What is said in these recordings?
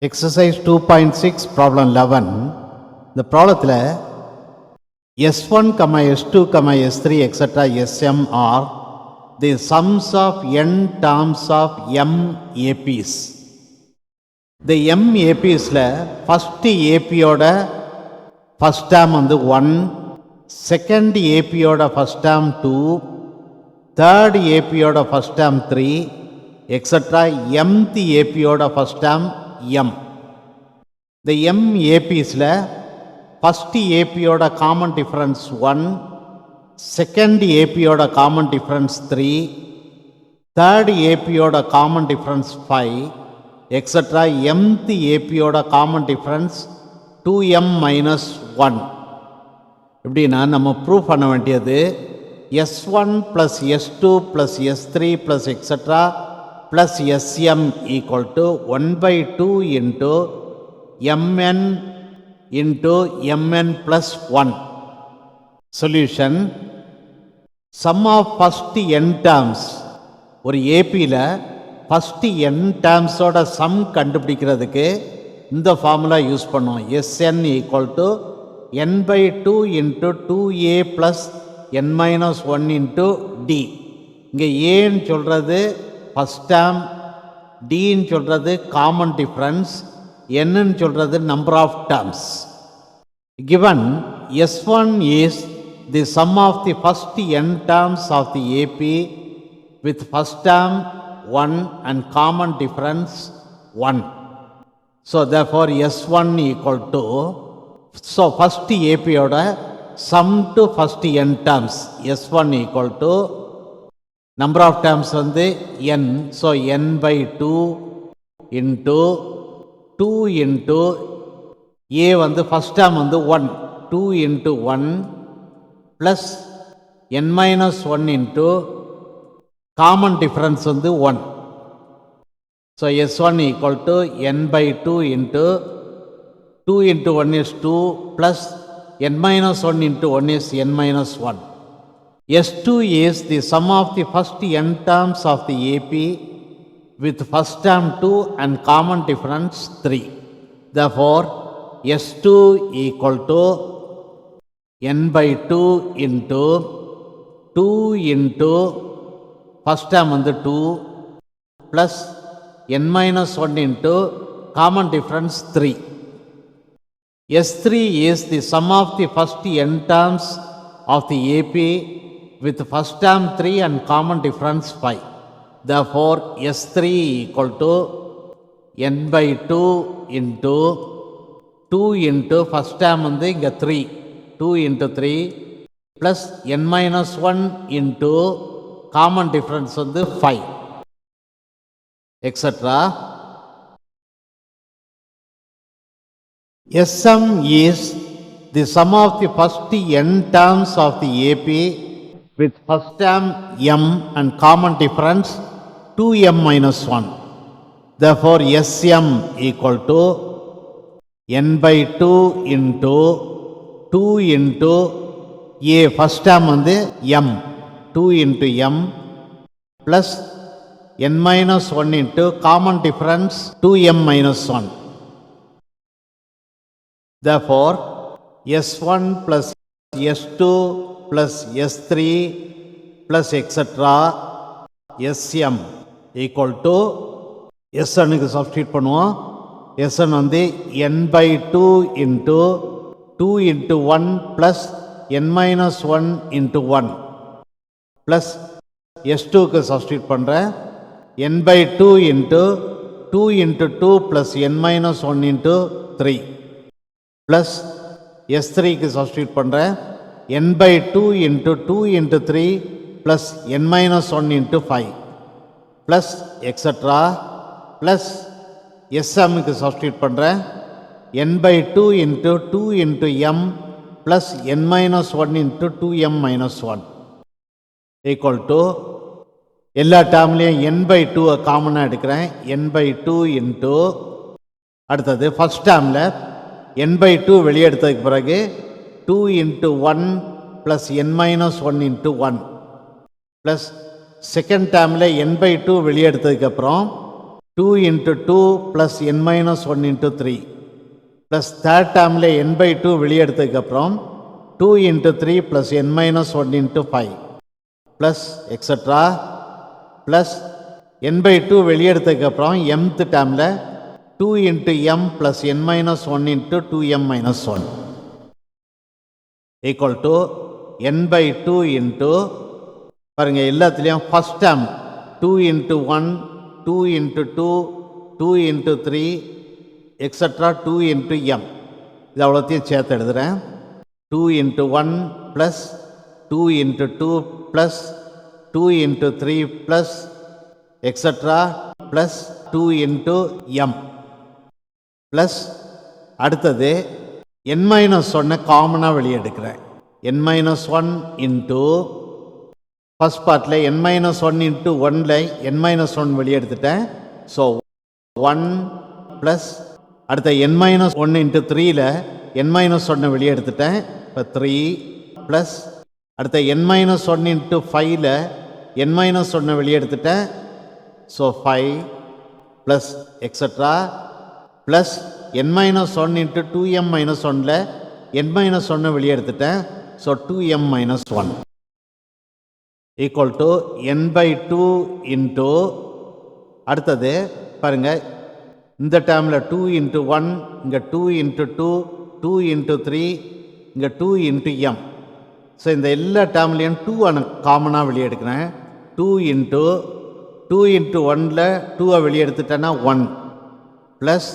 Exercise 2.6 problem 11. இந்த ப்ராப்ளத்தில் S1, S2, S3, etc. Sm are the sums of n terms of m APs. The m APsல first APயோட first term வந்து 1, second APயோட first term 2, third APயோட first term 3, etc. mth APயோட first term m. The m APsல first APயோட common difference 1, second APயோட common difference 3, third APயோட common difference 5, etc. mth APயோட common difference 2m minus 1. இப்படின்னா நம்ம prove பண்ண வேண்டியது S1 plus S2 plus S3 plus etc. plus Sm equal to 1 by 2 into mn into mn plus 1. Solution: sum of first n terms. ஒரு APல first n terms ஓட sum கண்டுபிடிக்கிறதுக்கு இந்த formula use பண்ணோம். Sn equal to n by 2 into 2a plus n minus 1 into d. இங்கே ஏன்னு சொல்கிறது first term, டின்னு சொல்கிறது common difference, என்னன்னு சொல்கிறது number of terms. Given S1 is the sum of the first n terms of the AP with first term 1 and common difference 1. So therefore S1 equal to, so first AP ஓட sum to first n terms S1 equal to number of terms வந்து n, so n by 2 into 2 into a வந்து first term வந்து 1, 2 into 1 plus n minus 1 into common difference வந்து 1. So S1 equal to n by 2 into 2 into 1 is 2 plus n minus 1 into 1 is n minus 1. S2 is the sum of the first n terms of the AP with first term 2 and common difference 3. Therefore, S2 equal to n by 2 into 2 into first term வந்து 2 plus n minus 1 into common difference 3. S3 is the sum of the first n terms of the AP with first term 3 and common difference 5. Therefore, S3 equal to n by 2 into 2 into first term வந்து இங்கே 3, 2 into 3 plus n minus 1 into common difference வந்து 5, etc. Sm is the sum of the first n terms of the AP with first term m and common difference 2m minus 1. Therefore, Sm equal to n by 2 into 2 into a first term வந்து m, 2 into m plus n minus 1 into common difference 2m minus 1. Therefore, S1 plus S2 plus S3 plus etc. Sm equal to Sn க்கு substitute பண்ணுவோம். Sn வந்து n by 2 into 2 into 1 plus n minus 1 into 1 plus S2 க்கு substitute பண்ணுறேன். n by 2 into 2 into 2 plus n minus 1 into 3 plus S3 க்கு substitute பண்ணுறேன். n by 2 into 2 into 3 plus n minus 1 into 5 plus etc. plus Sm க்கு substitute பண்ணுறேன். n by 2 into 2 into m plus n minus 1 into 2m minus 1 equal to, எல்லா டேர்ம்லேயும் n by 2 காமனாக எடுக்கிறேன். n by 2 into அடுத்தது first டேர்மில் n by 2 வெளியே எடுத்ததுக்கு பிறகு 2 into 1 plus n minus 1 into 1 plus second டேர்மில் n by 2 வெளியே எடுத்ததுக்கப்புறம் 2 into 2 plus n minus 1 into 3 plus third termல n by 2 வெளியே எடுத்ததுக்கு அப்புறம் 2 into 3 plus n minus 1 into 5 plus etc plus n by 2 வெளியே எடுத்ததுக்கு அப்புறம் mth termல 2 into m plus n minus 1 into 2m minus 1 equal to n by 2 into பாருங்க எல்லாத்துலேயும் first term 2 into 1 2 into 2 2 into 3 etc 2 into m இது அவ்வளோத்தையும் சேர்த்து எழுதுகிறேன் 2 into 1 plus 2 into 2 plus 2 into 3 plus etc plus 2 into m plus அடுத்தது n minus 1 காமனாக வெளியே எடுக்கிறேன் n minus 1 into ஃபர்ஸ்ட் பார்ட்டில் n minus 1 into 1ல n minus 1 வெளியே எடுத்துட்டேன் ஸோ 1 ப்ளஸ் அடுத்த n minus 1 into 3ல n minus 1 வெளியே எடுத்துட்டேன் இப்போ 3 ப்ளஸ் அடுத்த n minus 1 into 5ல n minus 1 வெளியே எடுத்துட்டேன் so 5 plus etcetera plus n minus 1 into 2m minus 1ல n minus 1 வெளியே எடுத்துட்டேன் so 2m minus 1 equal to n by 2 into அடுத்தது பாருங்க இந்த டேர்மில் 2 into 1 இங்கே 2 into 2 2 into 3 இங்கே 2 into m ஸோ இந்த எல்லா டேர்ம்லேயும் 2 காமனாக வெளியே எடுக்கிறேன் 2 into 1ல் 2 வெளியே எடுத்துட்டேன்னா 1 ப்ளஸ்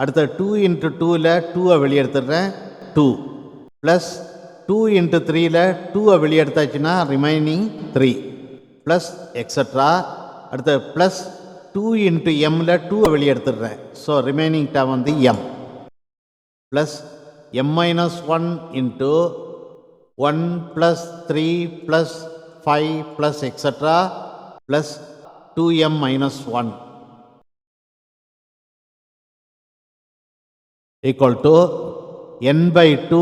அடுத்த 2 into 2ல் 2 வெளியே எடுத்துடுறேன் 2 ப்ளஸ் 2 into 3ல் 2 வெளியே எடுத்தாச்சுன்னா ரிமைனிங் 3 ப்ளஸ் எக்ஸட்ரா அடுத்த ப்ளஸ் 2 into mல 2 வெளியே எடுத்துடுறேன் ஸோ ரிமைனிங் டேர்ம் வந்து m plus m minus 1 into 1 plus 3 plus 5 plus extra plus 2m minus 1 equal to n by 2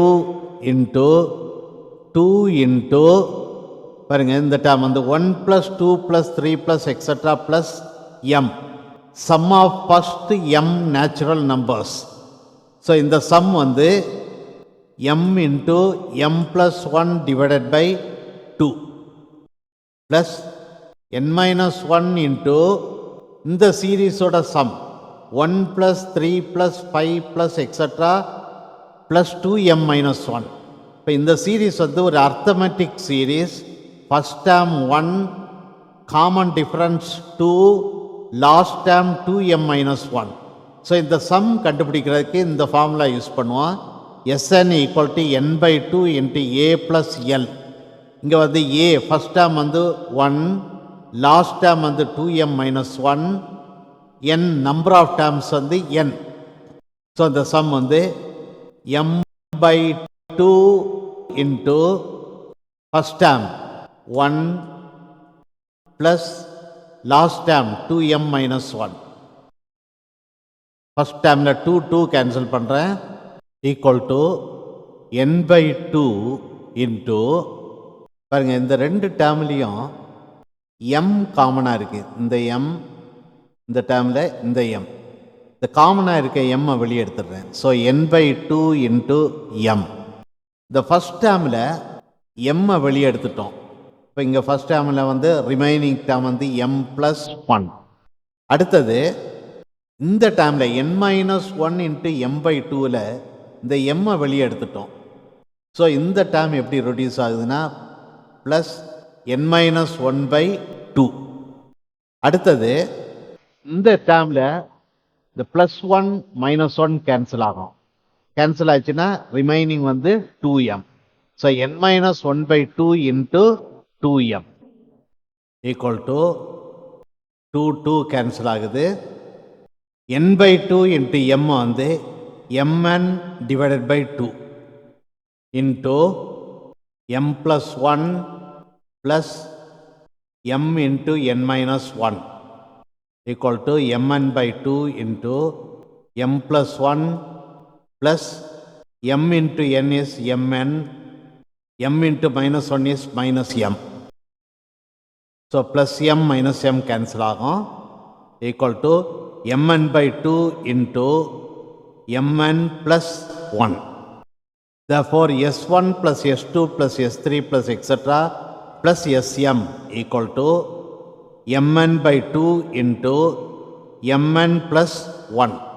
into 2 into பாருங்க இந்த டேர்ம் வந்து 1 plus 2 plus 3 plus etc plus m sum of first m natural numbers so இந்த sum வந்து m into m plus 1 divided by 2 plus n minus 1 into இந்த சீரீஸோட sum 1 plus 3 plus 5 plus etc plus 2m minus 1 இப்போ இந்த series வந்து ஒரு arithmetic series first term 1 common difference 2 last term 2m minus 1 so இந்த some கண்டுபிடிக்கிறதுக்கு இந்த formula use பண்ணுவோம் Sn equal to n by 2 into a plus L இங்கே வந்து a ஃபர்ஸ்ட் டேர்ம் வந்து 1 லாஸ்ட் டேர்ம் வந்து 2m minus 1 n number of terms வந்து n so இந்த சம் வந்து m by 2 into first term 1 plus last term 2m minus 1 first termல 2 cancel பண்ணுறேன் equal to n by 2 into பாருங்க இந்த ரெண்டு டேர்ம்லேயும் m காமனாக இருக்குது இந்த m இந்த டேர்மில் இந்த m இந்த காமனாக இருக்க m வெளியே எடுத்துடுறேன் so n by 2 into m இந்த ஃபஸ்ட் டேர்மில் m வெளியே எடுத்துட்டோம் இப்போ இங்கே ஃபஸ்ட் டேர்மில் வந்து ரிமைனிங் டேர்ம் வந்து m ப்ளஸ் 1 அடுத்தது இந்த டேர்மில் n minus 1 into m by 2ல் இந்த m வெளியே எடுத்துட்டோம் ஸோ இந்த டேர்ம் எப்படி ரெடியூஸ் ஆகுதுன்னா ப்ளஸ் n மைனஸ் 1 by 2 அடுத்தது இந்த டேர்மில் இந்த ப்ளஸ் 1 மைனஸ் 1 கேன்சல் ஆகும் கேன்சல் ஆச்சுன்னா ரிமைனிங் வந்து 2m so n minus 1 by 2 into 2m equal to 2 cancel ஆகுது n by 2 இன்ட்டு m வந்து mn divided by 2 into m plus 1 plus m into n minus 1 equal to mn by 2 into m plus 1 plus m into n is mn, m into minus 1 is minus m. So plus m minus m cancel ஆகும் equal to mn by 2 into mn plus 1. Therefore, S1 plus S2 plus S3 plus etc. plus Sm equal to mn by 2 into mn plus 1.